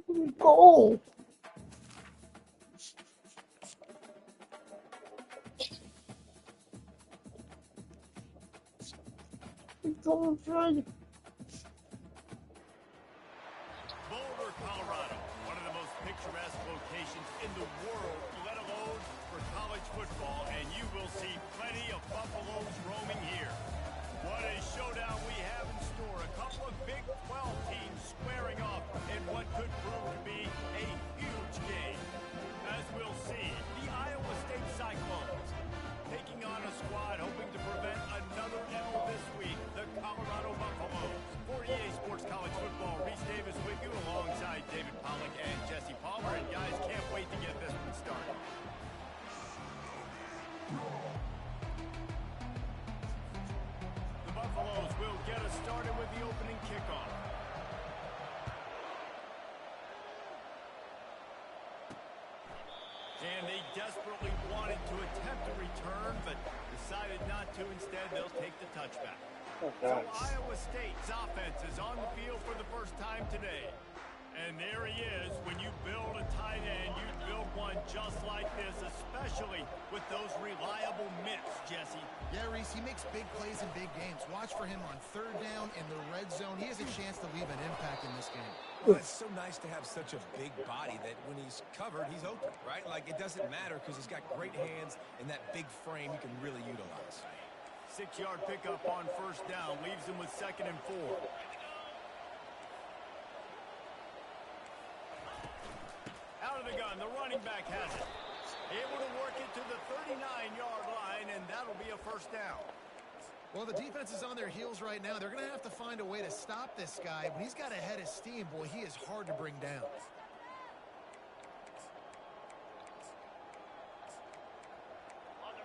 Goal. Boulder, Colorado, one of the most picturesque locations in the world, let alone for college football, and you will see plenty of Buffaloes roaming here. What a showdown we have in store. A couple of Big 12 teams squaring off in what could prove to be a huge game. As we'll see, the Iowa State Cyclones taking on a squad hoping to prevent another L this week, the Colorado Buffaloes. For EA Sports College Football, Reese Davis with you alongside David Pollack and Jesse Palmer. And guys, can't wait to get this one started. The Buffaloes will get us started with the opening kickoff. And they desperately wanted to attempt a return, but decided not to. Instead, they'll take the touchback. Oh, so Iowa State's offense is on the field for the first time today. And there he is. When you build a tight end, you build one just like this, especially with those reliable mitts, Jesse. Yeah, Reese, he makes big plays in big games. Watch for him on third down in the red zone. He has a chance to leave an impact in this game. Well, it's so nice to have such a big body that when he's covered, he's open, right? Like, it doesn't matter because he's got great hands and that big frame he can really utilize. 6-yard pickup on first down leaves him with 2nd and 4. Out of the gun, the running back has it. Able to work it to the 39-yard line, and that'll be a first down. Well, the defense is on their heels right now. They're going to have to find a way to stop this guy. When he's got a head of steam, boy, he is hard to bring down.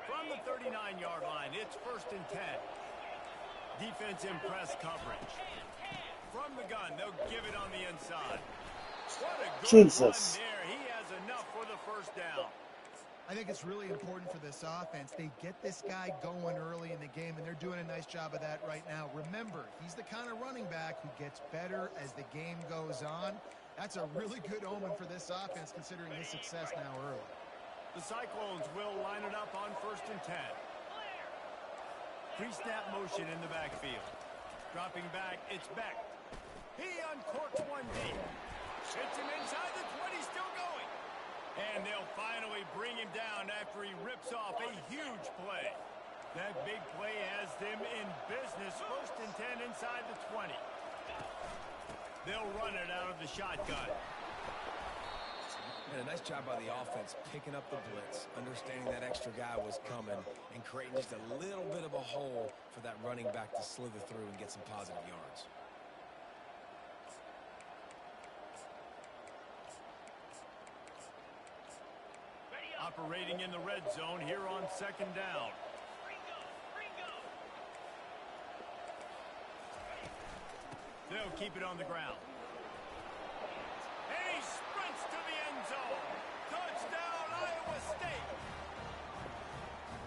From the 39-yard line, it's 1st and 10. Defense in press coverage. From the gun, they'll give it on the inside. What a good run there. He has enough for the first down. I think it's really important for this offense. They get this guy going early in the game, and they're doing a nice job of that right now. Remember, he's the kind of running back who gets better as the game goes on. That's a really good omen for this offense, considering his success now early. The Cyclones will line it up on 1st and 10. Pre-snap motion in the backfield. Dropping back, it's Beck. He uncorks one deep. Hits him inside the 20, still going. And they'll finally bring him down after he rips off a huge play. That big play has them in business. 1st and 10 inside the 20. They'll run it out of the shotgun. And a nice job by the offense picking up the blitz, understanding that extra guy was coming, and creating just a little bit of a hole for that running back to slither through and get some positive yards. Operating in the red zone here on 2nd down. They'll keep it on the ground. And he sprints to the end zone. Touchdown, Iowa State.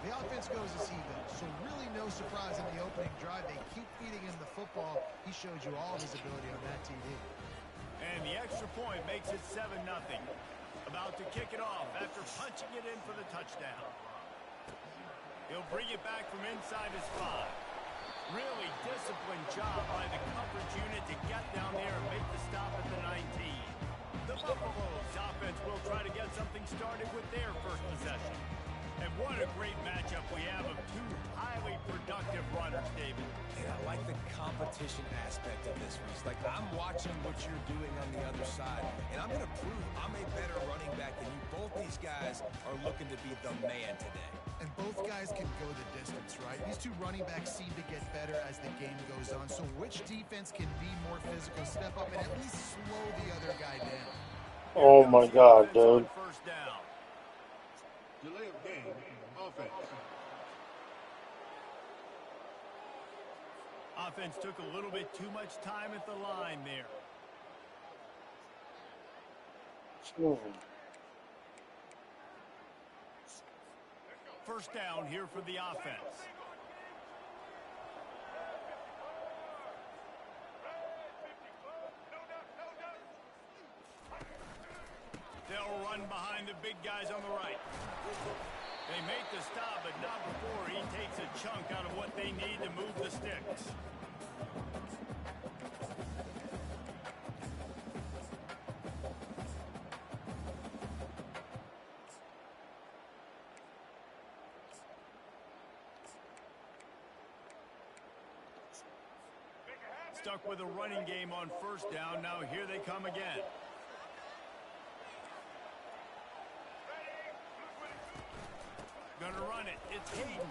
The offense goes as he goes, so really no surprise in the opening drive. They keep feeding him the football. He showed you all his ability on that TD. And the extra point makes it 7-0. About to kick it off after punching it in for the touchdown. He'll bring it back from inside his 5. Really disciplined job by the coverage unit to get down there and make the stop at the 19. The Buffaloes offense will try to get something started with their first possession. And what a great matchup we have of two highly productive runners, David. And I like the competition aspect of this, Reese. Like, I'm watching what you're doing on the other side, and I'm going to prove I'm a better running back than you. Both these guys are looking to be the man today. And both guys can go the distance, right? These two running backs seem to get better as the game goes on. So which defense can be more physical, step up, and at least slow the other guy down? Oh my God, dude. First down. Delay of game, offense. Offense took a little bit too much time at the line there. First down here for the offense. the big guys on the right. They make the stop, but not before he takes a chunk out of what they need to move the sticks. Stuck with a running game on first down. Now here they come again. Gonna run it. It's Hayden.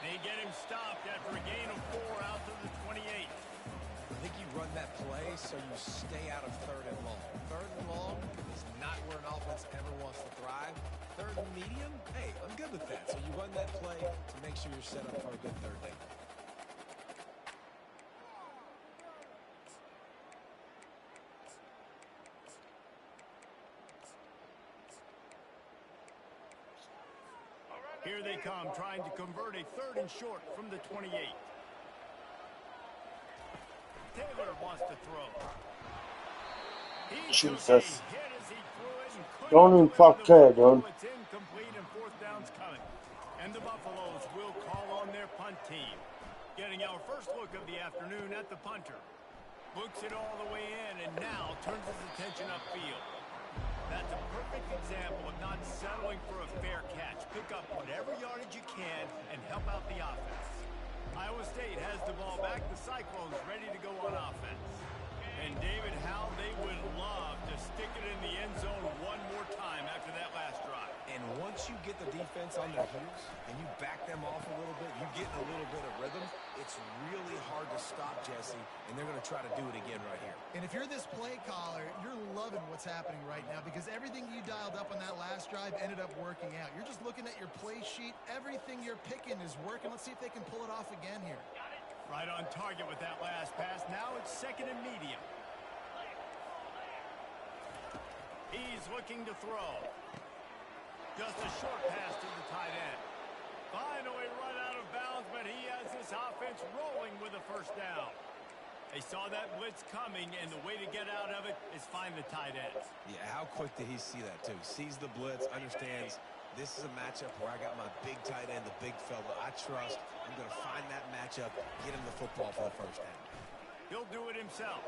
They get him stopped after a gain of 4 out to the 28. I think you run that play so you stay out of 3rd and long. 3rd and long is not where an offense ever wants to thrive. 3rd and medium, hey, I'm good with that. So you run that play to make sure you're set up for a good 3rd down. Here they come, trying to convert a 3rd and short from the 28. Taylor wants to throw. Jesus. Don't even fuck care, dude. It's incomplete and 4th down's coming. And the Buffaloes will call on their punt team. Getting our first look of the afternoon at the punter. Looks it all the way in and now turns his attention upfield. That's a perfect example of not settling for a fair catch. Pick up whatever yardage you can and help out the offense. Iowa State has the ball back. The Cyclones ready to go on offense. And David, how they would love to stick it in the end zone one more time after that last drive. And once you get the defense on their heels and you back them off a little bit, you get a little bit of rhythm, it's really hard to stop, Jesse, and they're going to try to do it again right here. And if you're this play caller, you're loving what's happening right now because everything you dialed up on that last drive ended up working out. You're just looking at your play sheet. Everything you're picking is working. Let's see if they can pull it off again here. Right on target with that last pass. Now it's 2nd and medium. He's looking to throw. Just a short pass to the tight end. Finally run out of bounds, but he has this offense rolling with a 1st down. They saw that blitz coming, and the way to get out of it is find the tight end. Yeah, how quick did he see that, too? Sees the blitz, understands this is a matchup where I got my big tight end, the big fella I trust. I'm going to find that matchup, get him the football for the 1st down. He'll do it himself.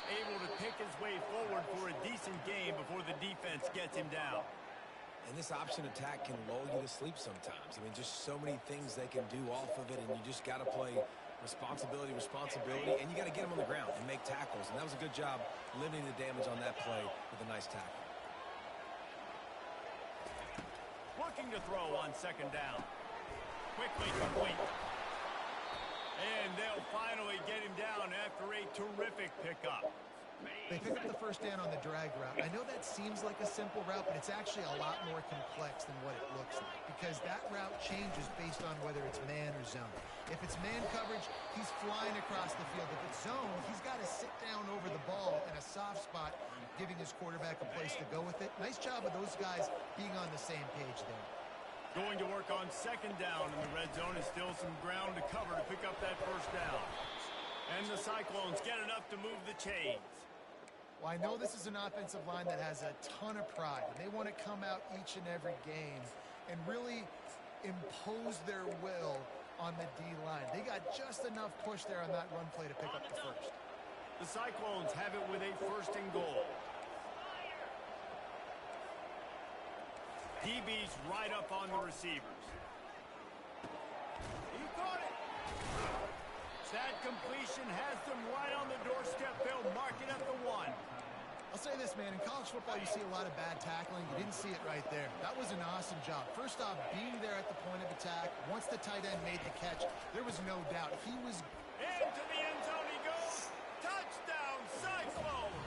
Able to pick his way forward for a decent game before the defense gets him down. And this option attack can lull you to sleep sometimes. I mean, just so many things they can do off of it, and you just got to play responsibility, and you got to get them on the ground and make tackles. And that was a good job limiting the damage on that play with a nice tackle. Looking to throw on 2nd down. Quickly complete. And they'll finally get him down after a terrific pickup. They pick up the 1st down on the drag route. I know that seems like a simple route, but it's actually a lot more complex than what it looks like because that route changes based on whether it's man or zone. If it's man coverage, he's flying across the field. If it's zone, he's got to sit down over the ball in a soft spot, giving his quarterback a place to go with it. Nice job of those guys being on the same page there. Going to work on 2nd down in the red zone is still some ground to cover to pick up that 1st down. And the Cyclones get enough to move the chains. Well, I know this is an offensive line that has a ton of pride, and they want to come out each and every game and really impose their will on the D-line. They got just enough push there on that run play to pick up the 1st. The Cyclones have it with a 1st and goal. DB's right up on the receivers. He caught it. That completion has them right on the doorstep. They'll mark it at the 1. I'll say this, man. In college football, you see a lot of bad tackling. You didn't see it right there. That was an awesome job. First off, being there at the point of attack. Once the tight end made the catch, there was no doubt. He was... Into the end zone he goes. Touchdown, Cyclones!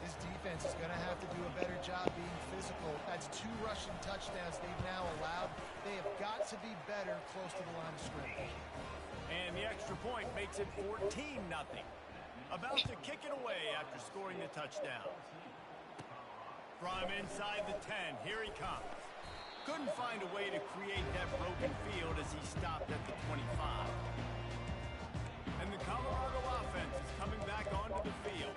This defense is going to have to do a better job being physical. That's 2 rushing touchdowns they've now allowed. They have got to be better close to the line of scrimmage. And the extra point makes it 14-0. About to kick it away after scoring the touchdown. From inside the 10, here he comes. Couldn't find a way to create that broken field as he stopped at the 25. And the Colorado offense is coming back onto the field.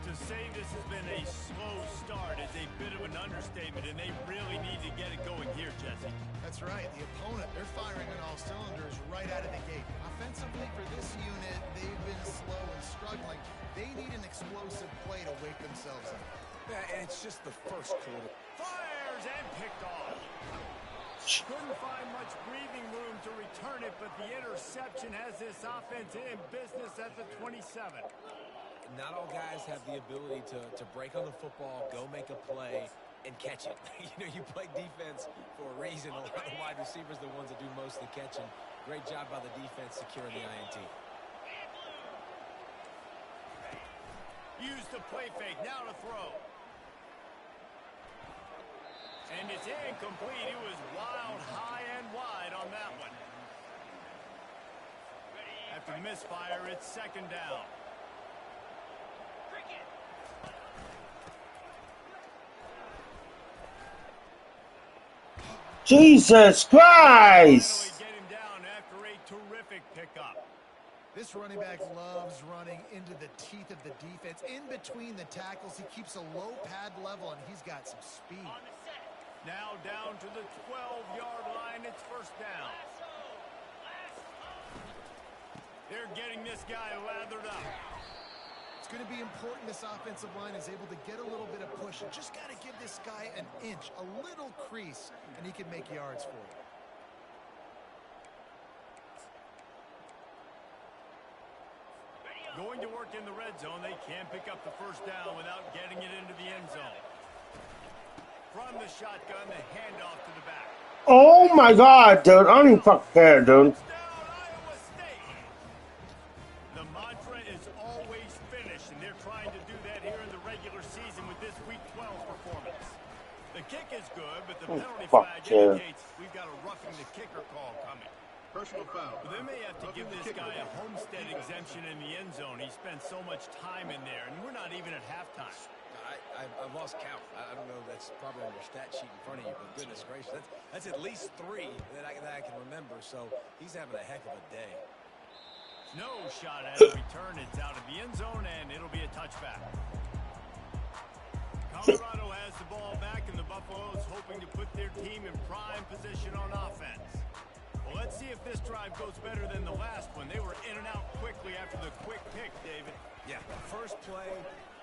To say this has been a slow start is a bit of an understatement, and they really need to get it going here, Jesse. That's right. The opponent, they're firing on all cylinders right out of the gate. Offensively, for this unit, they've been slow and struggling. They need an explosive play to wake themselves up. Yeah, and it's just the first quarter. Fires and picked off. Couldn't find much breathing room to return it, but the interception has this offense in business at the 27. Not all guys have the ability to break on the football, go make a play, and catch it. You play defense for a reason. A lot of the wide receivers are the ones that do most of the catching. Great job by the defense securing the INT. Use the play fake, now to throw. And it's incomplete. It was wild, high and wide on that one. After the misfire, it's second down. Jesus Christ! Finally get him down after a terrific pickup. This running back loves running into the teeth of the defense. In between the tackles, he keeps a low pad level, and he's got some speed. Now down to the 12-yard line. It's first down. They're getting this guy lathered up. It's going to be important this offensive line is able to get a little bit of push. You just got to give this guy an inch, a little crease, and he can make yards for you. Going to work in the red zone. They can't pick up the first down without getting it into the end zone. From the shotgun, the handoff to the back. Oh my God, dude! I don't even fucking care, dude. Touchdown, Iowa State! The mantra is always finish, and they're trying to do that here in the regular season with this Week 12 performance. The kick is good, but the penalty flag indicates we've got a roughing the kicker call coming. Personal foul. Well, they may have to give this guy a homestead exemption in the end zone. He spent so much time in there, and we're not even at halftime. I've lost count. I don't know. That's probably on your stat sheet in front of you, but goodness gracious, that's at least 3 that I can remember. So he's having a heck of a day. No shot at a return. It's out of the end zone, and it'll be a touchback. Colorado has the ball back, and the Buffaloes hoping to put their team in prime position on offense. Well, let's see if this drive goes better than the last one. They were in and out quickly after the quick pick, David. Yeah, first play,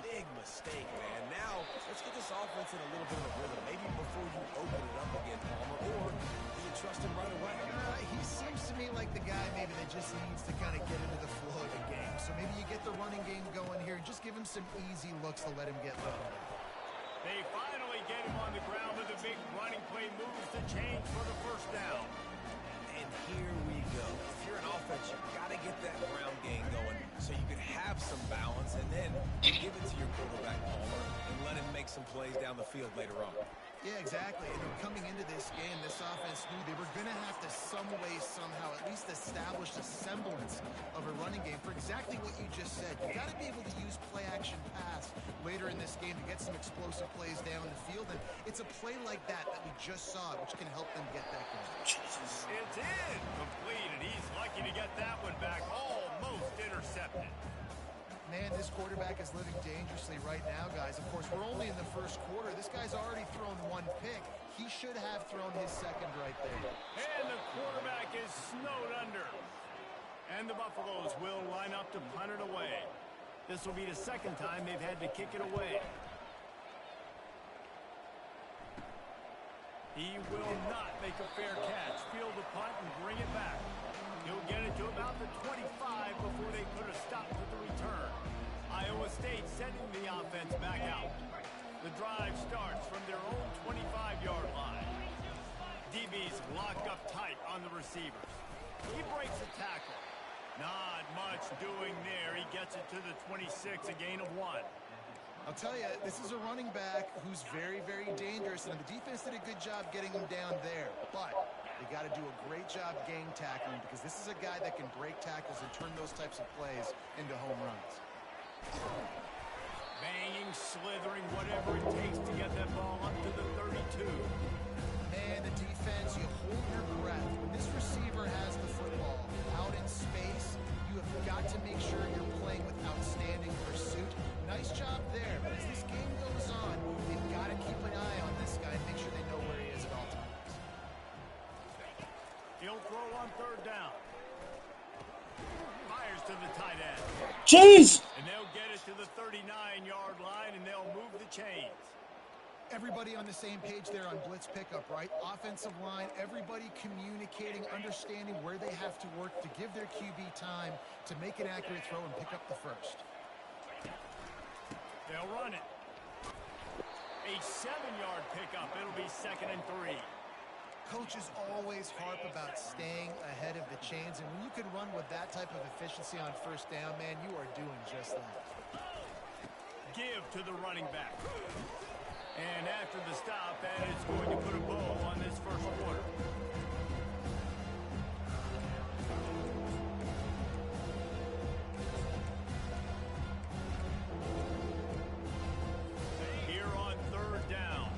big mistake, man. Now, let's get this offense in a little bit of a rhythm. Maybe before you open it up again, Palmer, or do you trust him right away? He seems to me like the guy maybe that just needs to kind of get into the flow of the game. So maybe you get the running game going here and just give him some easy looks to let him get loaded. They finally get him on the ground with a big running play, moves the change for the first down. And here we go. If you're an offense, you've got to get that ground game going so you can have some balance, and then give it to your quarterback, Palmer, and let him make some plays down the field later on. Yeah, exactly. And coming into this game, this offense knew they were going to have to some way, somehow, at least establish a semblance of a running game for exactly what you just said. You got to be able to use play-action pass later in this game to get some explosive plays down the field. And it's a play like that we just saw, which can help them get that going. It's incomplete, and he's lucky to get that one back, almost intercepted. Man, this quarterback is living dangerously right now, guys. Of course, we're only in the first quarter. This guy's already thrown 1 pick. He should have thrown his second right there. And the quarterback is snowed under. And the Buffaloes will line up to punt it away. This will be the second time they've had to kick it away. He will not make a fair catch. Field the punt and bring it back. He'll get it to about the 25 before they put a stop to the return. Iowa State sending the offense back out. The drive starts from their own 25-yard line. DB's locked up tight on the receivers. He breaks the tackle. Not much doing there. He gets it to the 26, a gain of 1. I'll tell you, this is a running back who's very, very dangerous, and the defense did a good job getting him down there. But they got to do a great job gang tackling, because this is a guy that can break tackles and turn those types of plays into home runs. Banging, slithering, whatever it takes to get that ball up to the 32. Man, the defense, you hold your breath. When this receiver has the football out in space, you have got to make sure you're playing with outstanding pursuit. Nice job there. Jeez! And they'll get it to the 39-yard line, and they'll move the chains. Everybody on the same page there on blitz pickup, right? Offensive line, everybody communicating, understanding where they have to work to give their QB time to make an accurate throw and pick up the first. They'll run it. A 7-yard pickup. It'll be 2nd and 3. Coaches always harp about staying ahead of the chains, and when you can run with that type of efficiency on first down, man, you are doing just that. Give to the running back. And after the stop, that is going to put a bow on this first quarter. Here on 3rd down.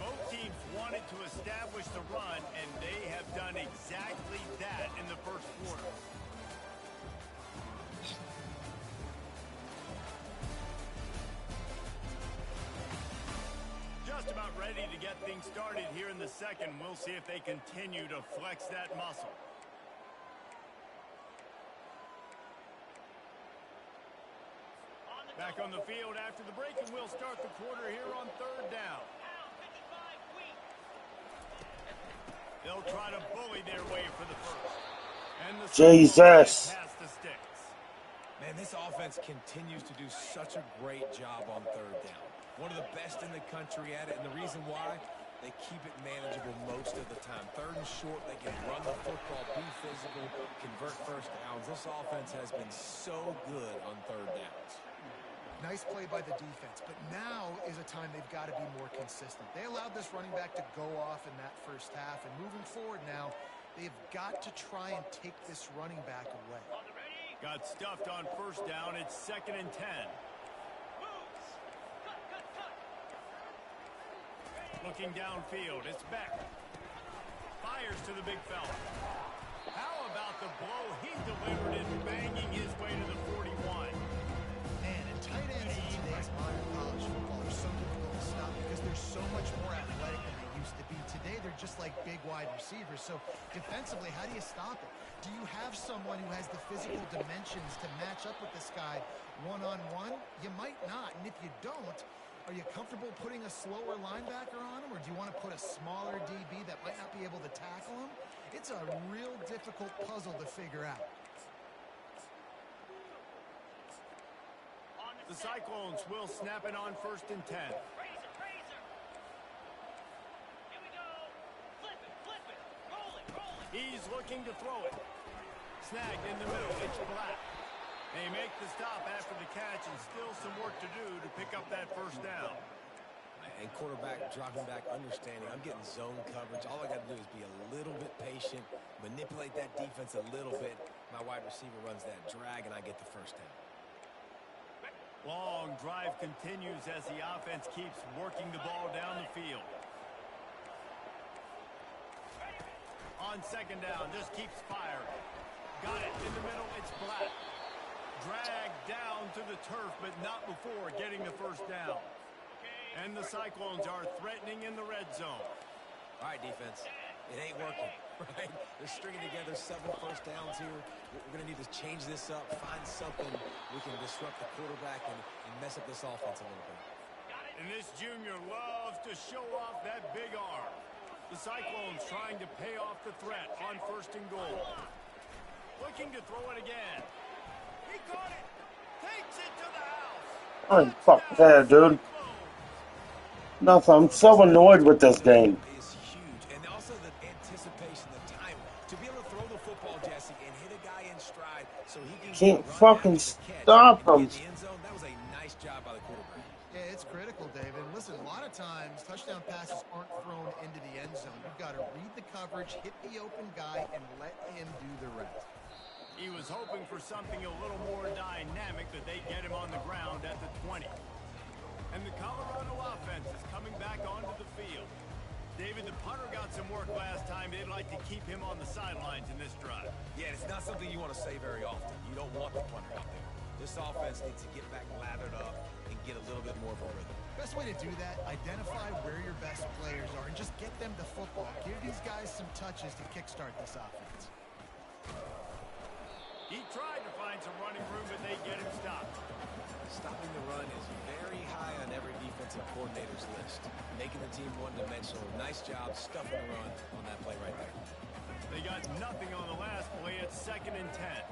Both teams wanted to establish the run, and they have done exactly that in the first quarter. Just about ready to get things started here in the second. We'll see if they continue to flex that muscle. Back on the field after the break, and we'll start the quarter here on 3rd down. They'll try to bully their way for the first. And the Jesus. pass the sticks. Man, this offense continues to do such a great job on 3rd down. One of the best in the country at it, and the reason why, they keep it manageable most of the time. 3rd and short, they can run the football, be physical, convert first downs. This offense has been so good on 3rd downs. Nice play by the defense, but now is a time they've got to be more consistent. They allowed this running back to go off in that first half, and moving forward now, they've got to try and take this running back away. Got stuffed on first down. It's 2nd and 10. Looking downfield, it's Beck. Fires to the big fella. How about the blow he delivered in banging his way to the 41? Man, and tight ends in today's modern college football are so difficult to stop because they're so much more athletic than they used to be. Today, they're just like big wide receivers. So defensively, how do you stop it? Do you have someone who has the physical dimensions to match up with this guy one-on-one? You might not, and if you don't, are you comfortable putting a slower linebacker on him, or do you want to put a smaller DB that might not be able to tackle him? It's a real difficult puzzle to figure out. The Cyclones will snap it on 1st and 10. He's looking to throw it. Snagged in the middle. It's Black. They make the stop after the catch, and still some work to do to pick up that first down. And quarterback dropping back, understanding I'm getting zone coverage. All I got to do is be a little bit patient, manipulate that defense a little bit. My wide receiver runs that drag, and I get the first down. Long drive continues as the offense keeps working the ball down the field. On 2nd down, just keeps firing. Got it in the middle, it's Black. Dragged down to the turf, but not before getting the first down. And the Cyclones are threatening in the red zone. All right, defense. It ain't working, right? They're stringing together 7 first downs here. We're going to need to change this up, find something we can disrupt the quarterback and mess up this offense a little bit. And this junior loves to show off that big arm. The Cyclones trying to pay off the threat on 1st and goal. Looking to throw it again. He caught it. Takes it to the house. I'm fuck there, dude. Nothing. I'm so annoyed with this game. Is huge, and also the anticipation, the time to be able to throw the football, Jesse, and hit a guy in stride so he can Can't fucking stop him. That was a nice job by the quarterback. Yeah, it's critical, David. Listen, a lot of times touchdown passes aren't thrown into the end zone. You've got to read the coverage, hit the open guy, and let him do the rest. He was hoping for something a little more dynamic, that they get him on the ground at the 20. And the Colorado offense is coming back onto the field. David, the punter got some work last time. They'd like to keep him on the sidelines in this drive. Yeah, it's not something you want to say very often. You don't want the punter out there. This offense needs to get back lathered up and get a little bit more of a rhythm. Best way to do that, identify where your best players are and just get them the football. Give these guys some touches to kickstart this offense. He tried to find some running room, but they get him stopped. Stopping the run is very high on every defensive coordinator's list. Making the team one-dimensional. Nice job stuffing the run on that play right there. They got nothing on the last play. It's 2nd and 10.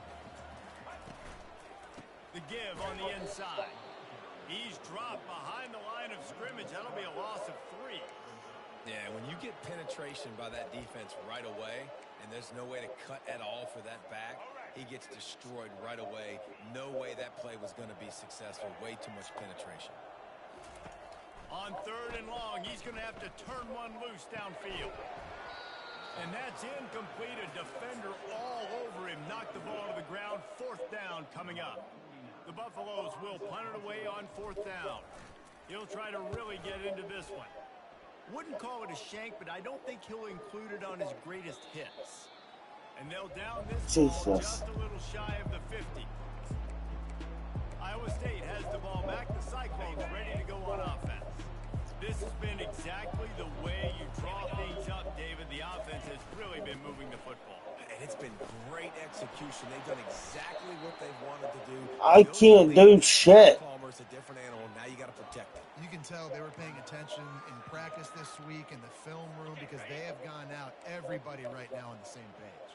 The give on the inside. He's dropped behind the line of scrimmage. That'll be a loss of 3. Yeah, when you get penetration by that defense right away, and there's no way to cut at all for that back, he gets destroyed right away. No way that play was going to be successful. Way too much penetration. On 3rd and long, he's going to have to turn one loose downfield. And that's incomplete. A defender all over him. Knocked the ball to the ground. 4th down coming up. The Buffaloes will punt it away on 4th down. He'll try to really get into this one. Wouldn't call it a shank, but I don't think he'll include it on his greatest hits. And they'll down this ball just a little shy of the 50. Iowa State has the ball back. The Cyclones ready to go on offense. This has been exactly the way you draw things up, David. The offense has really been moving the football. And it's been great execution. They've done exactly what they wanted to do. I can't do shit. Palmer's a different animal. Now you got to protect it. You can tell they were paying attention in practice this week in the film room because they have gone out, everybody right now on the same page.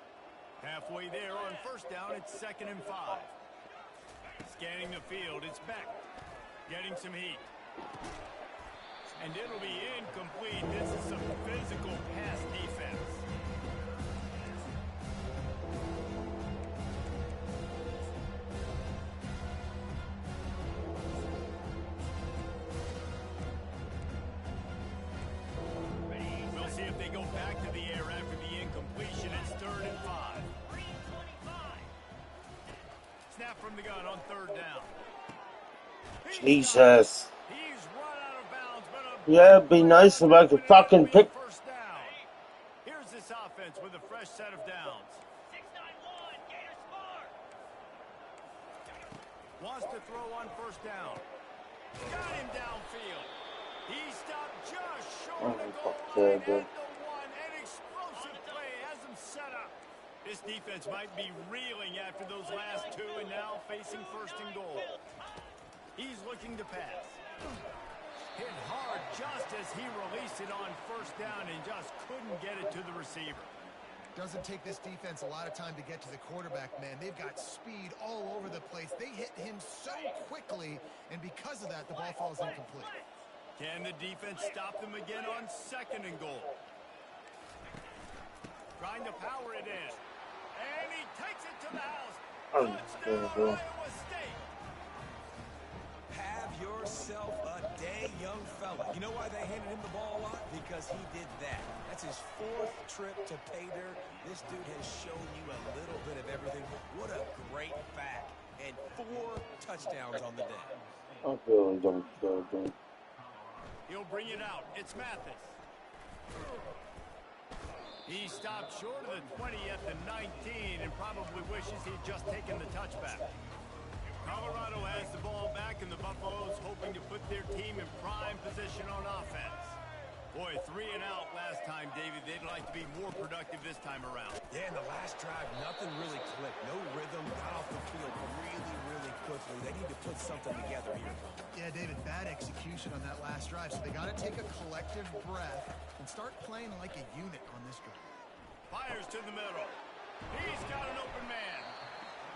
Halfway there on 1st down, it's 2nd and 5. Scanning the field, it's Beck. Getting some heat. And it'll be incomplete. This is some physical pass defense. We'll see if they go back to the air after the incompletion. It's 3rd and 5. Snap from the gun on 3rd down. Jesus. He's run out of bounds, but Yeah, it'd be nice if I could fucking pick. 1st down. Here's this offense with a fresh set of downs. 691, Gator smart. Wants to throw on 1st down. Got him downfield. He stopped just short of the goal line at the 1. An explosive play has him set up. This defense might be reeling after those last 2 and now facing 1st and goal. He's looking to pass. Hit hard just as he released it on 1st down and just couldn't get it to the receiver. Doesn't take this defense a lot of time to get to the quarterback, man. They've got speed all over the place. They hit him so quickly, and because of that, the ball falls incomplete. Can the defense stop them again on 2nd and goal? Trying to power it in. And he takes it to the house. Touchdown, Iowa State. Have yourself a day, young fella. You know why they handed him the ball a lot? Because he did that. That's his 4th trip to pay dirt. This dude has shown you a little bit of everything. What a great back. And 4 touchdowns on the day. I really don't care, dude. He'll bring it out. It's Mathis. He stopped short of the 20 at the 19 and probably wishes he'd just taken the touchback. Colorado has the ball back, and the Buffaloes hoping to put their team in prime position on offense. Boy, 3 and out last time, David. They'd like to be more productive this time around. Yeah, in the last drive, nothing really clicked. No rhythm, got off the field really, really quickly. They need to put something together here. Yeah, David, bad execution on that last drive, so they got to take a collective breath and start playing like a unit on this drive. Fires to the middle. He's got an open man.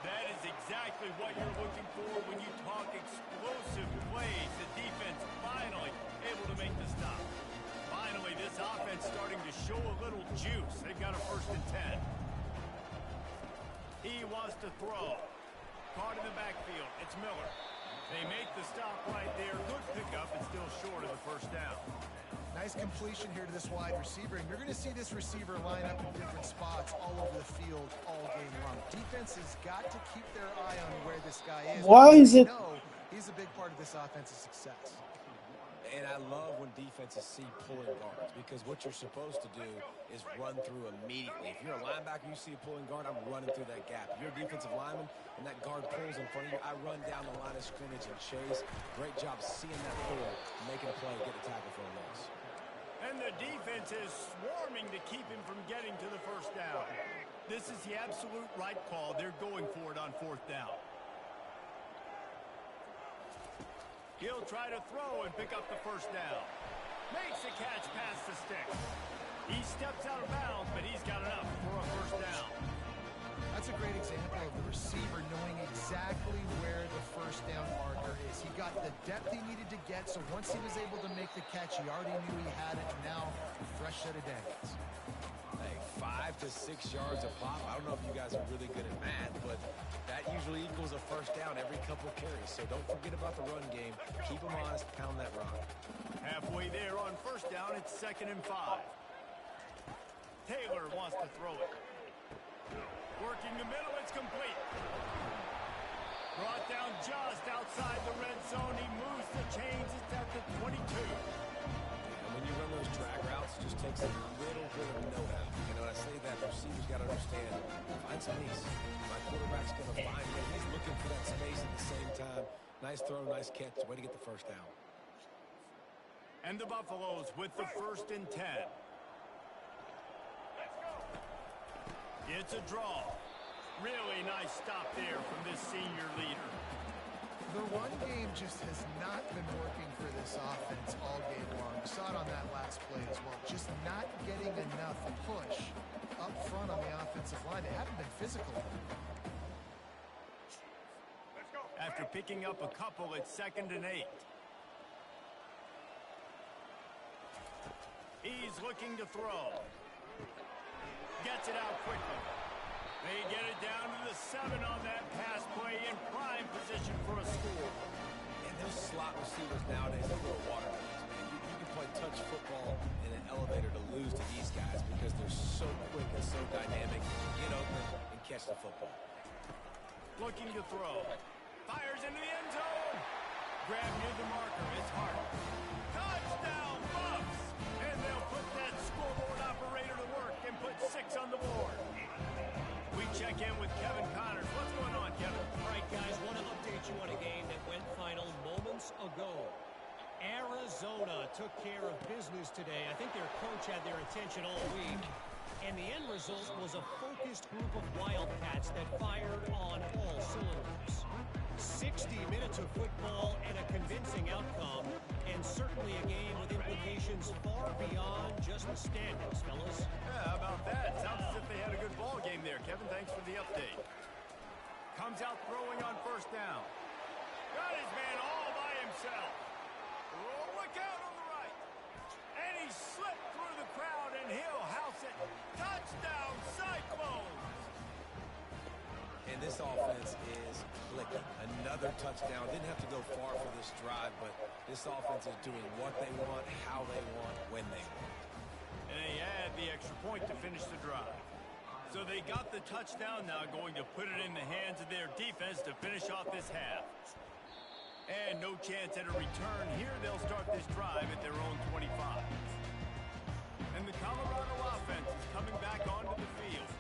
That is exactly what you're looking for when you talk explosive plays. The defense finally able to make the stop. Finally, this offense starting to show a little juice. They've got a 1st and 10. He wants to throw. Caught in the backfield. It's Miller. They make the stop right there. Good pickup, and still short of the 1st down. Nice completion here to this wide receiver, and you're going to see this receiver line up in different spots all over the field all game long. Defense has got to keep their eye on where this guy is. Why is it? No, he's a big part of this offense's success. And I love when defenses see pulling guards, because what you're supposed to do is run through immediately. If you're a linebacker, you see a pulling guard, I'm running through that gap. If you're a defensive lineman and that guard pulls in front of you, I run down the line of scrimmage and chase. Great job seeing that pull, making a play, get the tackle for a loss. And the defense is swarming to keep him from getting to the first down. This is the absolute right call. They're going for it on fourth down. He'll try to throw and pick up the first down. Makes a catch past the sticks. He steps out of bounds, but he's got enough for a first down. That's a great example of the receiver knowing exactly where the first down marker is. He got the depth he needed to get, so once he was able to make the catch, he already knew he had it, and now a fresh set of downs. Hey, 5 to 6 yards a pop. I don't know if you guys are really good at math, but that usually equals a first down every couple carries. So don't forget about the run game. Keep them honest, pound that rock. Halfway there on first down, it's 2nd and 5. Taylor wants to throw it. Working the middle, it's complete. Brought down just outside the red zone. He moves the chains. It's at the 22. And when you run those drag routes, it just takes a little bit of know-how. You know, I say that, the receivers got to understand, find space. My quarterback's going to find it. He's looking for that space at the same time. Nice throw, nice catch. Way to get the first down. And the Buffaloes with the 1st and 10. It's a draw. Really nice stop there from this senior leader. The run game just has not been working for this offense all game long. We saw it on that last play as well. Just not getting enough push up front on the offensive line. They haven't been physical. After picking up a couple, it's 2nd and 8. He's looking to throw. Gets it out quickly. They get it down to the 7 on that pass play in prime position for a score. And those slot receivers nowadays, they go water balloons, man. You can play touch football in an elevator to lose to these guys because they're so quick and so dynamic. Get open and catch the football. Looking to throw. Fires into the end zone. Grab near the marker. It's hard. Touchdown, Buffs! And they'll put that scoreboard operator to work and put 6 on the board. We check in with Kevin Connors. What's going on, Kevin? All right, guys, want to update you on a game that went final moments ago. Arizona took care of business today. I think their coach had their attention all week. And the end result was a focused group of Wildcats that fired on all cylinders. 60 minutes of football and a convincing outcome, and certainly a game with implications far beyond just the standings, fellas. Yeah, how about that? Sounds as if they had a good ball game there. Kevin, thanks for the update. Comes out throwing on first down. Got his man all by himself. Oh, look out on the right. And he slipped through the crowd, and he'll house it. Touchdown, Cyclones! And this offense is clicking. Another touchdown. Didn't have to go far for this drive, but this offense is doing what they want, how they want, when they want. And they add the extra point to finish the drive. So they got the touchdown now, going to put it in the hands of their defense to finish off this half. And no chance at a return here. They'll start this drive at their own 25. And the Colorado offense is coming back onto the field.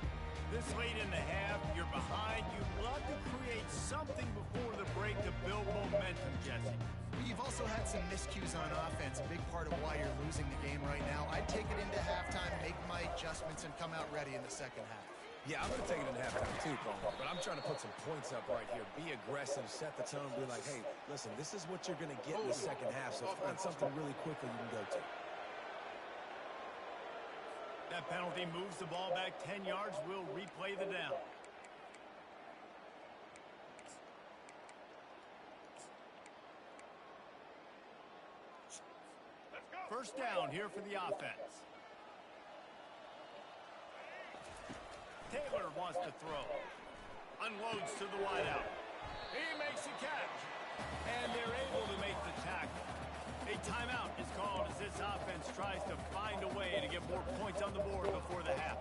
This late in the half, you're behind. You'd love to create something before the break to build momentum, Jesse. You've also had some miscues on offense, a big part of why you're losing the game right now. I'd take it into halftime, make my adjustments, and come out ready in the second half. Yeah, I'm going to take it in halftime too, Paul. But I'm trying to put some points up right here. Be aggressive, set the tone, be like, hey, listen, this is what you're going to get in the second half, so find something really quickly you can go to. That penalty moves the ball back 10 yards. We'll replay the down. First down here for the offense. Taylor wants to throw. Unloads to the wideout. He makes a catch. And they're able to make the tackle. A timeout is called as this offense tries to find a way to get more points on the board before the half.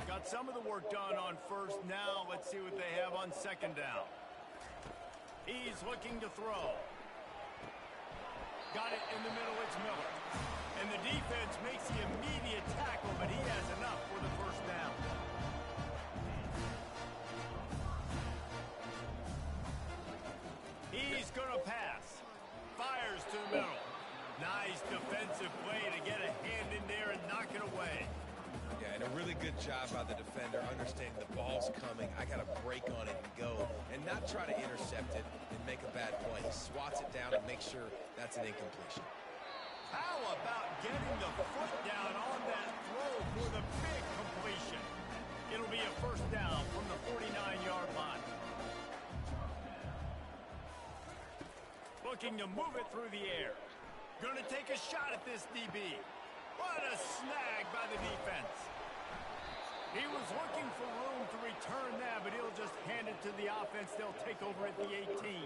Got get some of the work done on first. Now let's see what they have on second down. He's looking to throw. Got it in the middle, it's Miller. And the defense makes the immediate tackle, but he has enough for the first down. He's going to pass. Fires to the middle. Nice defensive play to get a hand in there and knock it away. Yeah, and a really good job by the defender understanding the ball's coming. I got to break on it and go and not try to intercept it and make a bad play. He swats it down and makes sure that's an incompletion. How about getting the foot down on that throw for the big completion? It'll be a first down from the 49-yard line. Looking to move it through the air. Going to take a shot at this DB. What a snag by the defense. He was looking for room to return that, but he'll just hand it to the offense. They'll take over at the 18.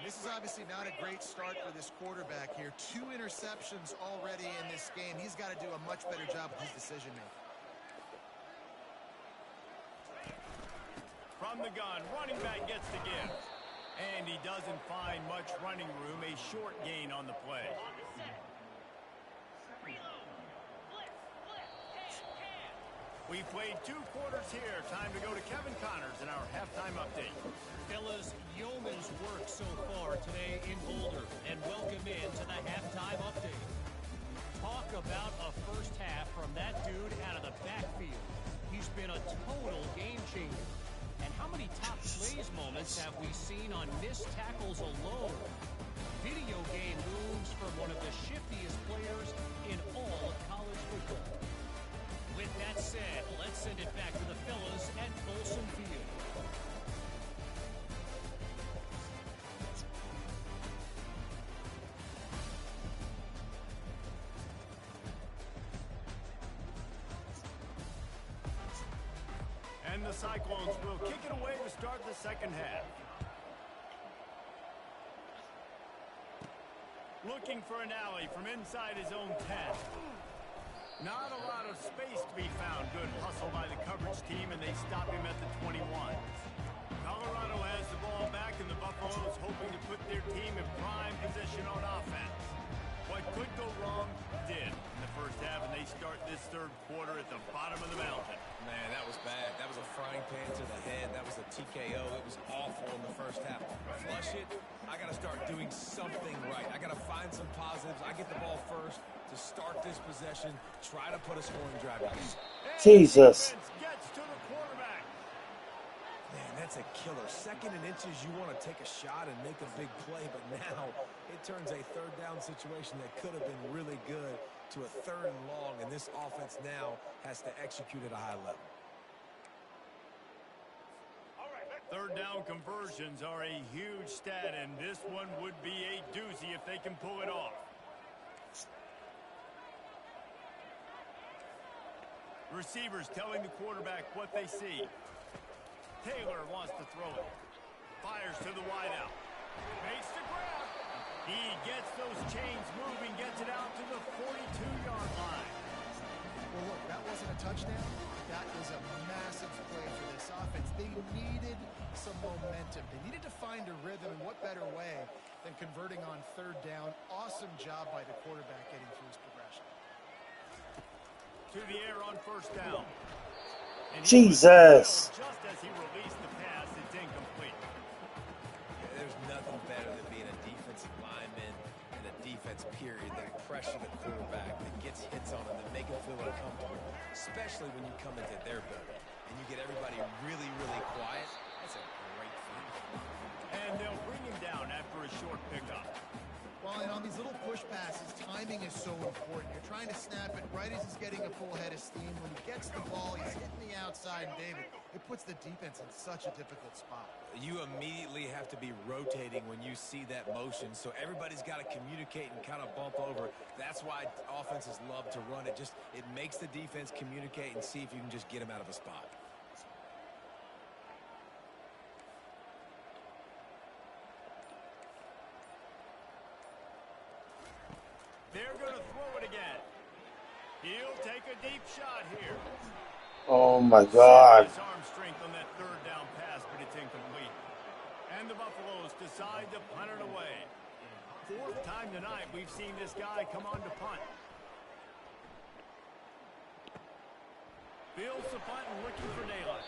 This is obviously not a great start for this quarterback here. 2 interceptions already in this game. He's got to do a much better job with his decision-making. From the gun, running back gets the give. And he doesn't find much running room. A short gain on the play. We played 2 quarters here. Time to go to Kevin Connors in our halftime update. Fellas, yeoman's work so far today in Boulder. And welcome in to the halftime update. Talk about a first half from that dude out of the backfield. He's been a total game changer. And how many top plays moments have we seen on missed tackles alone? Video game moves from one of the shiftiest players in all of college football. With that said, let's send it back to the fellas at Folsom Field. And the Cyclones will kick it away to start the second half. Looking for an alley from inside his own 10. Not a lot of space to be found. Good hustle by the coverage team, and they stop him at the 21. Colorado has the ball back, and the Buffaloes hoping to put their team in prime position on offense. What could go wrong did in the first half, and they start this third quarter at the bottom of the mountain. Man, that was bad. That was a frying pan to the head. That was a TKO. It was awful in the first half. Flush it. I got to start doing something right. I got to find some positives. I get the ball first to start this possession. Try to put a scoring drive together. Gets Jesus. to the quarterback. Man, that's a killer. Second and inches, you want to take a shot and make a big play, but now it turns a third down situation that could have been really good to a third and long, and this offense now has to execute at a high level. Third down conversions are a huge stat, and this one would be a doozy if they can pull it off. Receivers telling the quarterback what they see. Taylor wants to throw it. Fires to the wideout. Makes the grab. He gets those chains moving, gets it out to the 42-yard line. Well, look, that wasn't a touchdown. That was a massive play for this offense. They needed some momentum. They needed to find a rhythm, and what better way than converting on third down. Awesome job by the quarterback getting through his progression. To the air on first down. And Jesus. Just as he released the pass, it's incomplete. There's nothing better than being a defensive lineman and a defense period that pressure the quarterback, that gets hits on him, that make him feel uncomfortable, especially when you come into their building and you get everybody really, really quiet. That's a great feeling. And they'll bring him down after a short pickup. Well, and on these little push passes, timing is so important. You're trying to snap it right as he's getting a full head of steam. When he gets the ball, he's hitting the outside, and David, it puts the defense in such a difficult spot. You immediately have to be rotating when you see that motion, so everybody's got to communicate and kind of bump over. That's why offenses love to run it. It makes the defense communicate and see if you can just get him out of a spot. They're going to throw it again. He'll take a deep shot here. Oh my God. Serious arm strength on that third down pass, but it's incomplete. And the Buffaloes decide to punt it away. Fourth time tonight we've seen this guy come on to punt. Fields the punt and looking for daylight.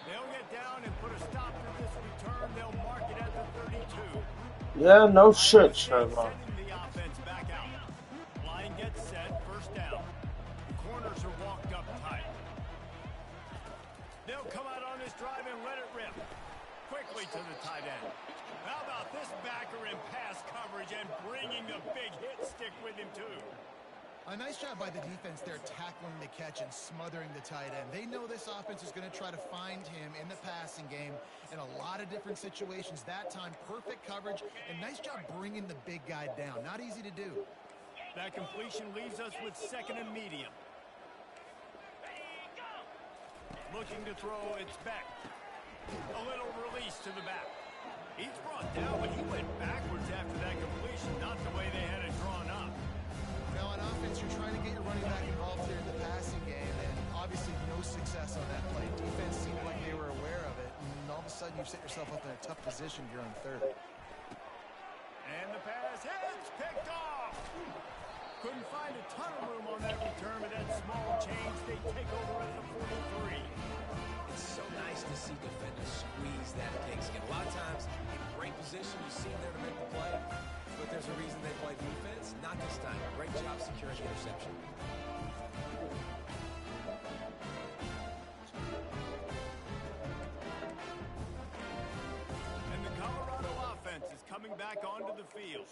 They'll get down and put a stop to this return. They'll mark it at the 32. Yeah, no shit, Sherlock. Sending the offense back out. Line gets set, first down. Corners are walked up tight. They'll come out on this drive and let it rip. Quickly to the tight end. How about this backer in pass coverage and bringing the big hit stick with him too? A nice job by the defense there, tackling the catch and smothering the tight end. They know this offense is going to try to find him in the passing game in a lot of different situations. That time, perfect coverage, and nice job bringing the big guy down. Not easy to do. That completion leaves us with second and medium. Looking to throw, it's back. A little release to the back. He's brought down, but he went backwards after that completion, not the way they had it drawn up. Now, on offense, you're trying to get your running back involved here in the passing game, and obviously no success on that play. Defense seemed like they were aware of it, and all of a sudden you've set yourself up in a tough position here on third. And the pass hits, picked off. Couldn't find a ton of room on that return, but that small change, they take over at the 43. It's so nice to see defenders squeeze that pigskin. A lot of times, in great position, you see them there to make the play. But there's a reason they play defense. Not this time. Great job securing the interception. And the Colorado offense is coming back onto the field.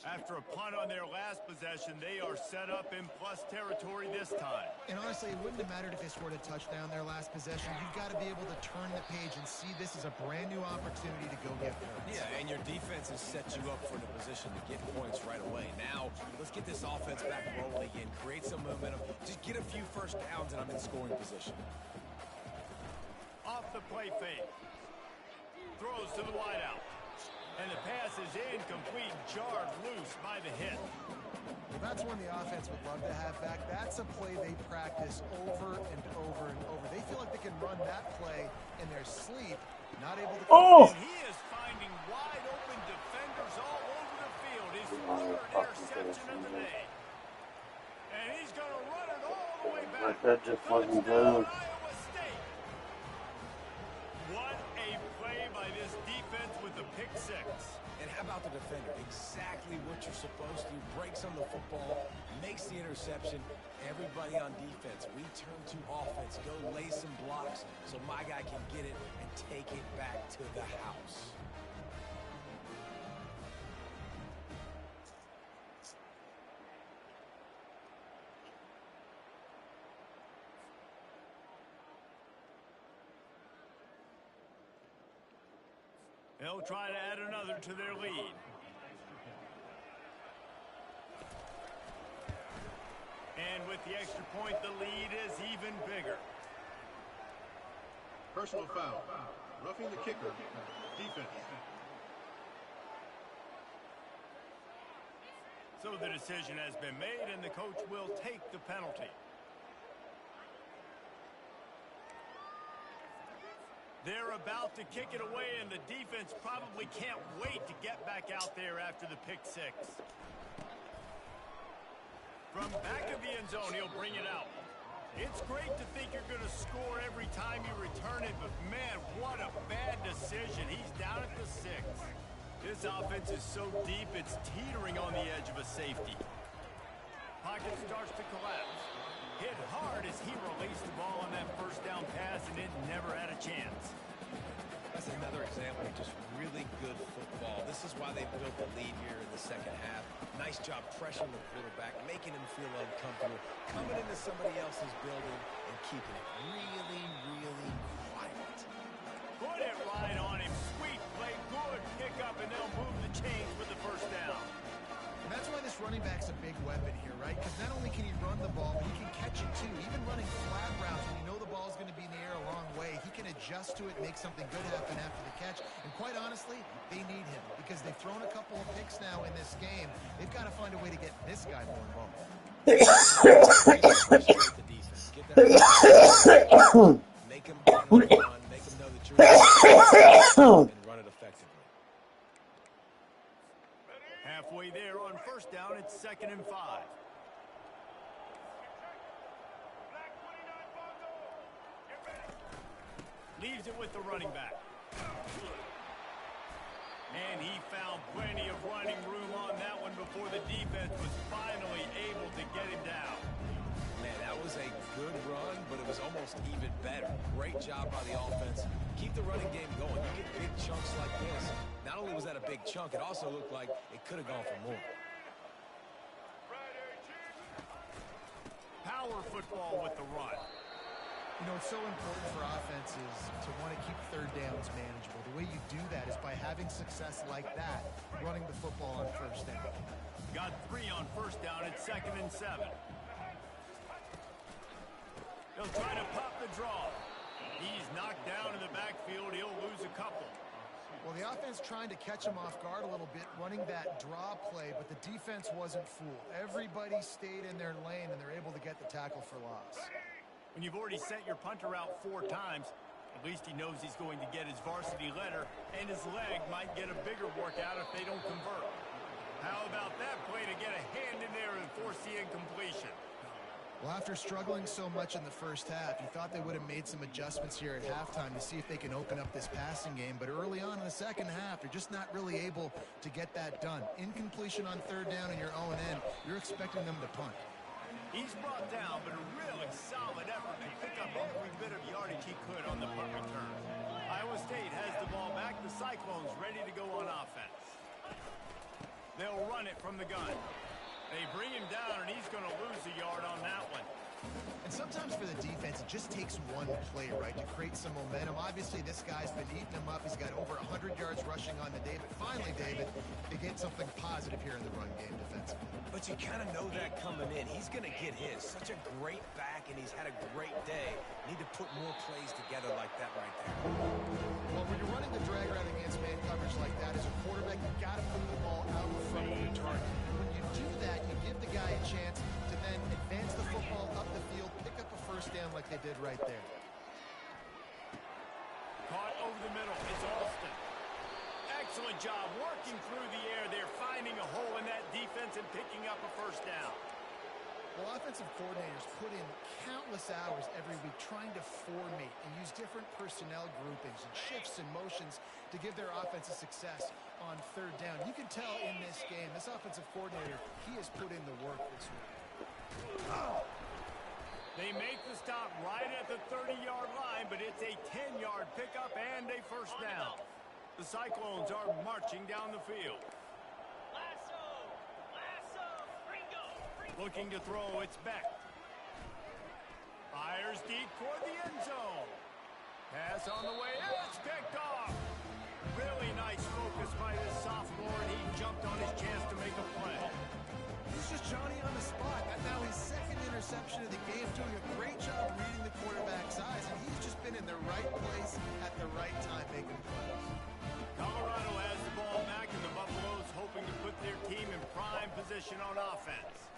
After a punt on their last possession, they are set up in plus territory this time. And honestly, it wouldn't have mattered if they scored a touchdown their last possession. You've got to be able to turn the page and see this as a brand new opportunity to go get points. Yeah, and your defense has set you up for the position to get points right away. Now, let's get this offense back rolling again, create some momentum, just get a few first downs, and I'm in scoring position. Off the play fake. Throws to the wideout. And the pass is incomplete, jarred loose by the hit. Well, that's one the offense would love to have back. That's a play they practice over and over and over. They feel like they can run that play in their sleep, not able to... Oh! And he is finding wide open defenders all over the field. His third interception of the day. And he's going to run it all the way back. That just wasn't good. Iowa State. What a play by this defense with the pick six. And how about the defender? Exactly what you're supposed to. Breaks on the football, makes the interception. Everybody on defense, we turn to offense. Go lay some blocks so my guy can get it and take it back to the house. They'll try to add another to their lead. And with the extra point, the lead is even bigger. Personal foul. Roughing the kicker. Defense. So the decision has been made, and the coach will take the penalty. They're about to kick it away, and the defense probably can't wait to get back out there after the pick six. From back of the end zone, he'll bring it out. It's great to think you're going to score every time you return it, but man, what a bad decision. He's down at the 6. This offense is so deep, it's teetering on the edge of a safety. Pocket starts to collapse. Hit hard as he released the ball on that first down pass, and it never had a chance. That's another example of just really good football. This is why they built the lead here in the second half. Nice job pressuring the quarterback, making him feel uncomfortable, coming into somebody else's building and keeping it really, really quiet. Put it right on him. Sweet play, good pickup, and they'll move the chains with the first down. And that's why this running back's a big weapon here, right? Because not only can he run the ball, but he can catch it too. Even running flat routes when you know the ball's going to be in the air a long way, he can adjust to it, make something good happen after the catch. And quite honestly, they need him because they've thrown a couple of picks now in this game. They've got to find a way to get this guy more involved. The defense. Get step back. Make him run on the run. Make him know that you're and run it effectively. Halfway there on first down, it's 2nd and 5. Leaves it with the running back. And he found plenty of running room on that one before the defense was finally able to get him down. Man, that was a good run, but it was almost even better. Great job by the offense. Keep the running game going. You get big chunks like this. Not only was that a big chunk, it also looked like it could have gone for more. Power football with the run. You know, it's so important for offenses to want to keep third downs manageable. The way you do that is by having success like that, running the football on first down. Got 3 on first down at 2nd and 7. He'll try to pop the draw. He's knocked down in the backfield. He'll lose a couple. Well, the offense trying to catch him off guard a little bit, running that draw play, but the defense wasn't fooled. Everybody stayed in their lane, and they're able to get the tackle for loss. When you've already sent your punter out 4 times, at least he knows he's going to get his varsity letter, and his leg might get a bigger workout if they don't convert. How about that play to get a hand in there and force the incompletion? Well, after struggling so much in the first half, you thought they would have made some adjustments here at halftime to see if they can open up this passing game. But early on in the second half, you're just not really able to get that done. Incompletion on third down in your own end, you're expecting them to punt. He's brought down, but a really solid effort to pick up every bit of yardage he could on the punt return. Iowa State has the ball back. The Cyclones ready to go on offense. They'll run it from the gun. They bring him down, and he's going to lose a yard on that one. And sometimes for the defense, it just takes one play, right, to create some momentum. Obviously, this guy's been eating him up. He's got over 100 yards rushing on the day. But finally, David, they get something positive here in the run game defensively. But you kind of know that coming in. He's going to get his. Such a great back, and he's had a great day. Need to put more plays together like that right there. Well, when you're running the drag route against man coverage like that, as a quarterback, you've got to put the ball out in front of your target. And when you do that, you give the guy a chance to then advance the football up the field, pick up a first down like they did right there. Caught over the middle. It's Alston. Excellent job working through the air. They're finding a hole in that defense and picking up a first down. Well, offensive coordinators put in countless hours every week trying to formate and use different personnel groupings and shifts and motions to give their offensive success on third down. You can tell in this game, this offensive coordinator, he has put in the work this week. They make the stop right at the 30-yard line, but it's a 10-yard pickup and a first down. The Cyclones are marching down the field. Looking to throw, it's Beck. Fires deep toward the end zone. Pass on the way, it's picked off. Really nice focus by this sophomore, and he jumped on his chance to make a play. He's just Johnny on the spot. That's now his second interception of the game, doing a great job reading the quarterback's eyes, and he's just been in the right place at the right time making plays. Colorado has the ball back, and the Buffaloes hoping to put their team in prime position on offense.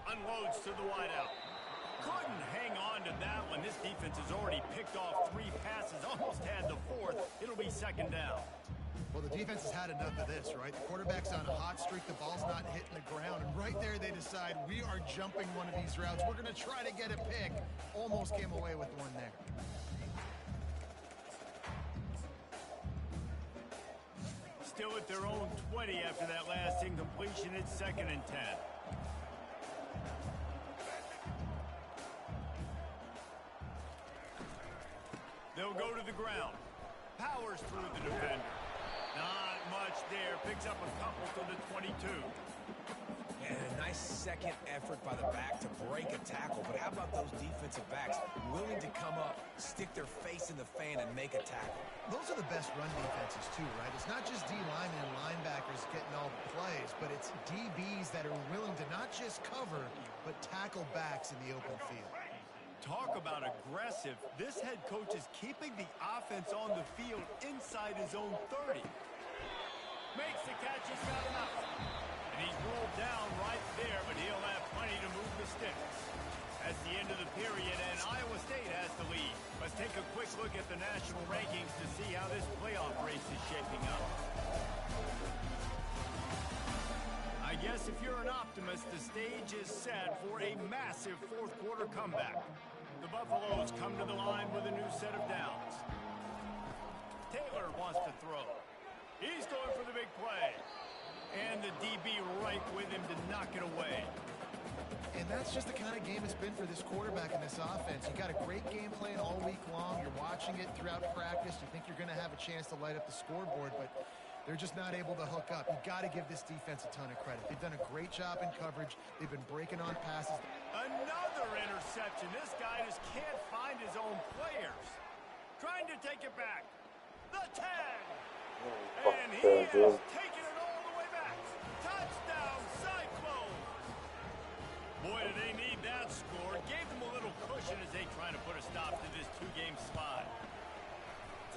Unloads to the wideout. Couldn't hang on to that one. This defense has already picked off 3 passes, almost had the 4th. It'll be second down. Well, the defense has had enough of this, right? The quarterback's on a hot streak. The ball's not hitting the ground. And right there, they decide, we are jumping one of these routes. We're going to try to get a pick. Almost came away with one there. Still at their own 20 after that last incompletion. It's 2nd and 10. They'll go to the ground. Powers through the defender. Not much there. Picks up a couple to the 22. And a nice second effort by the back to break a tackle. But how about those defensive backs willing to come up, stick their face in the fan, and make a tackle? Those are the best run defenses, too, right? It's not just D-linemen and linebackers getting all the plays, but it's DBs that are willing to not just cover, but tackle backs in the open field. Talk about aggressive. This head coach is keeping the offense on the field inside his own 30. Makes the catch, he's got him out. And he's rolled down right there, but he'll have plenty to move the sticks. That's the end of the period, and Iowa State has the lead. Let's take a quick look at the national rankings to see how this playoff race is shaping up. I guess if you're an optimist, the stage is set for a massive fourth quarter comeback. The Buffaloes come to the line with a new set of downs. Taylor wants to throw. He's going for the big play. And the DB right with him to knock it away. And that's just the kind of game it's been for this quarterback in this offense. You got a great game plan all week long. You're watching it throughout practice. You think you're going to have a chance to light up the scoreboard, but they're just not able to hook up. You got to give this defense a ton of credit. They've done a great job in coverage. They've been breaking on passes. Another interception. This guy just can't find his own players. Trying to take it back. The tag. And he has taken it all the way back. Touchdown, Cyclones. Boy, do they need that score. Gave them a little cushion as they try to put a stop to this two-game slide.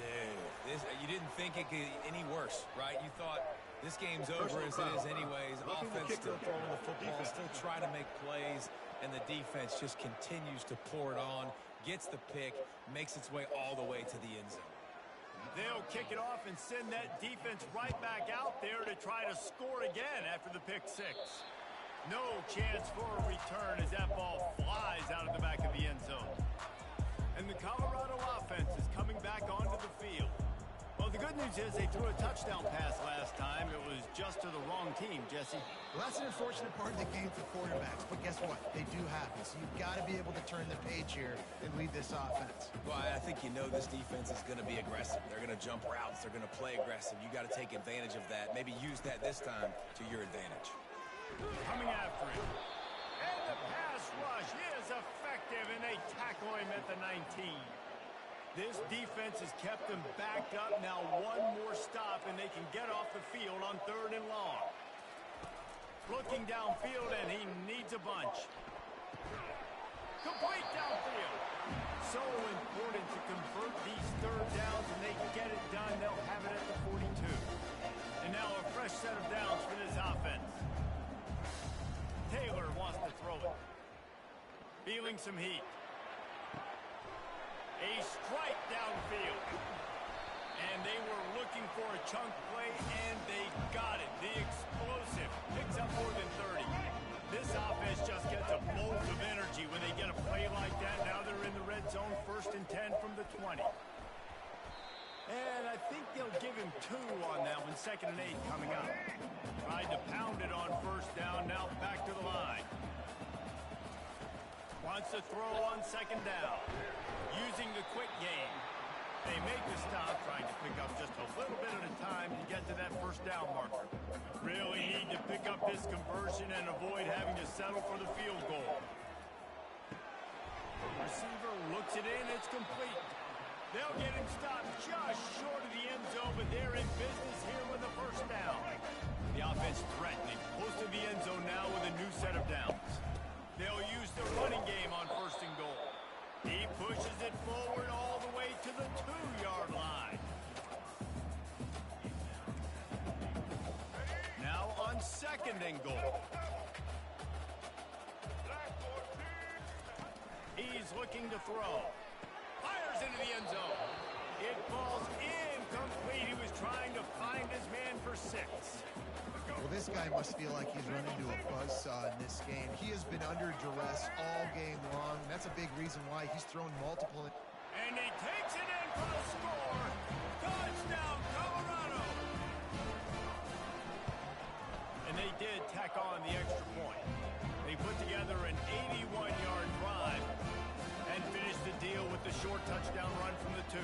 Dude, you didn't think it could get any worse, right? You thought this game's over as it is anyways. Offense still throwing the football, still trying to make plays, and the defense just continues to pour it on, gets the pick, makes its way all the way to the end zone. They'll kick it off and send that defense right back out there to try to score again after the pick six. No chance for a return as that ball flies out of the back of the end zone. And the Colorado offense is coming back onto the field. Well, the good news is they threw a touchdown pass last time. It was just to the wrong team, Jesse. Well, that's an unfortunate part of the game for quarterbacks, but guess what? They do happen, so you've got to be able to turn the page here and lead this offense. Well, I think you know this defense is going to be aggressive. They're going to jump routes. They're going to play aggressive. You got to take advantage of that. Maybe use that this time to your advantage. Coming after him. And the pass rush is effective, and they tackle him at the 19. This defense has kept them backed up. Now one more stop, and they can get off the field on 3rd and long. Looking downfield, and he needs a bunch. Complete downfield. So important to convert these 3rd downs, and they get it done. They'll have it at the 42. And now a fresh set of downs for this offense. Taylor wants to throw it. Feeling some heat. A strike downfield. And they were looking for a chunk play, and they got it. The explosive picks up more than 30. This offense just gets a bolt of energy when they get a play like that. Now they're in the red zone, 1st and 10 from the 20. And I think they'll give him 2 on that one, 2nd and 8 coming up. Tried to pound it on 1st down, now back to the line. Wants to throw on 2nd down. Using the quick game. They make the stop, trying to pick up just a little bit at a time to get to that 1st down marker. Really need to pick up this conversion and avoid having to settle for the field goal. Receiver looks it in, it's complete. They'll get him stopped just short of the end zone, but they're in business here with a 1st down. The offense threatening, close to the end zone now with a new set of downs. They'll use the running game on 1st and goal. He pushes it forward all the way to the 2-yard line. Now on 2nd and goal. He's looking to throw. Fires into the end zone. It falls incomplete. He was trying to find his man for 6. Well, this guy must feel like he's run into a buzzsaw in this game. He has been under duress all game long, and that's a big reason why he's thrown multiple. And he takes it in for the score. Touchdown, Colorado. And they did tack on the extra point. They put together an 81-yard drive and finished the deal with the short touchdown run from the 2.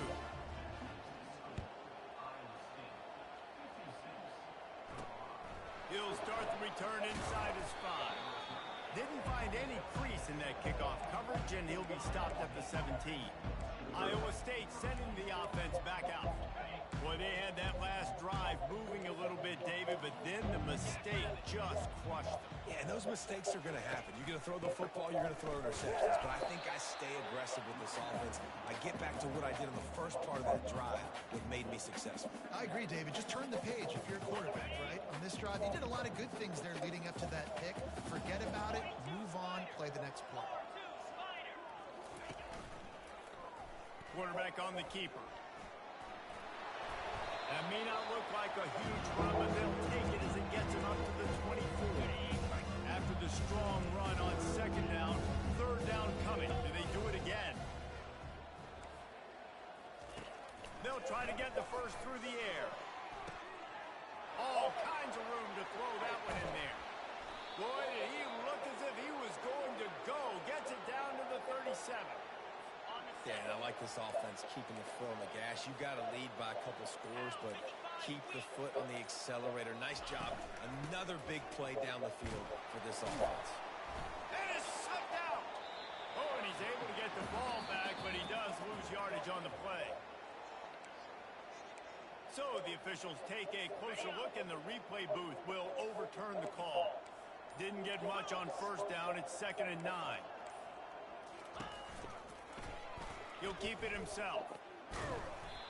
He'll start the return inside his 5. Didn't find any crease in that kickoff coverage, and he'll be stopped at the 17. Iowa State sending the offense back out. Boy, they had that last drive moving a little bit, David, but then the mistake just crushed them. Yeah, and those mistakes are going to happen. You're going to throw the football, you're going to throw interceptions. But I think I stay aggressive with this offense. I get back to what I did in the first part of that drive, what made me successful. I agree, David. Just turn the page if you're a quarterback, right? On this drive, you did a lot of good things there leading up to that pick. Forget about it, move on, play the next play. quarterback on the keeper. That may not look like a huge run, but they'll take it as it gets them up to the 24. After the strong run on second down, third down coming. Do they do it again? They'll try to get the first through the air. All kinds of room to throw that one in there. Boy, did he look as if he was going to go. Gets it down to the 37. Yeah, and I like this offense keeping the foot on the gas. You've got to lead by a couple scores, but keep the foot on the accelerator. Nice job. Another big play down the field for this offense. And it's sucked out. Oh, and he's able to get the ball back, but he does lose yardage on the play. So the officials take a closer look, and the replay booth will overturn the call. Didn't get much on first down. It's 2nd and 9. He'll keep it himself.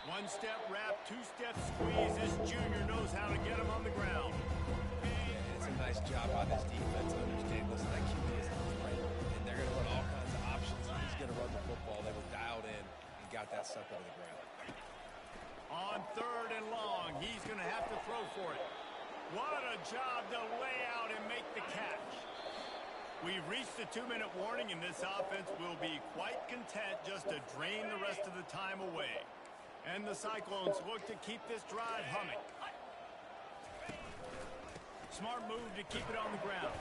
One-step wrap, two-step squeeze. This junior knows how to get him on the ground. Yeah, it's a nice job by this defense. Understand, listen, that QB is right, and they're going to run all kinds of options. He's going to run the football. They were dialed in and got that sucker to the ground. On 3rd and long, he's going to have to throw for it. What a job to lay out and make the catch. We've reached the 2-minute warning, and this offense will be quite content just to drain the rest of the time away. And the Cyclones look to keep this drive humming. Smart move to keep it on the ground.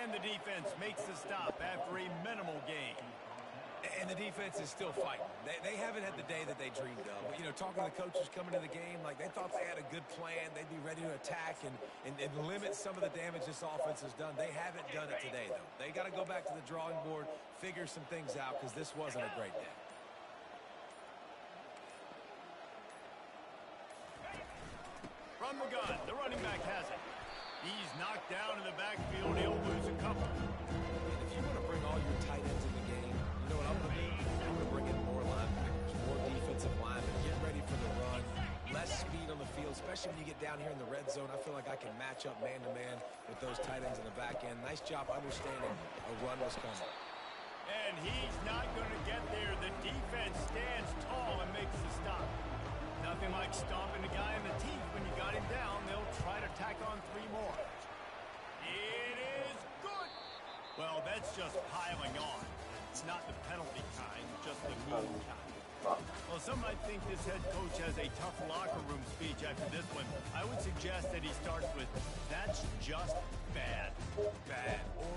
And the defense makes the stop after a minimal gain. And the defense is still fighting. They haven't had the day that they dreamed of. But, you know, talking to the coaches coming to the game, like they thought they had a good plan. They'd be ready to attack and limit some of the damage this offense has done. They haven't done it today, though. They got to go back to the drawing board, figure some things out, because this wasn't a great day. From the gun, the running back has it. He's knocked down in the backfield. He'll lose a couple. And if you want to bring all your tight ends in the game, you know what I'm going to do? I'm going to bring in more linebackers, more defensive linemen, get ready for the run, less speed on the field, especially when you get down here in the red zone. I feel like I can match up man-to-man with those tight ends in the back end. Nice job understanding a run was coming. And he's not going to get there. The defense stands tall and makes the stop. Nothing like stomping the guy in the teeth. When you got him down, they'll try to tack on 3 more. It is good. Well, that's just piling on. It's not the penalty kind, just the mean kind. Well, some might think this head coach has a tough locker room speech after this one. I would suggest that he starts with, "That's just bad." Bad. Or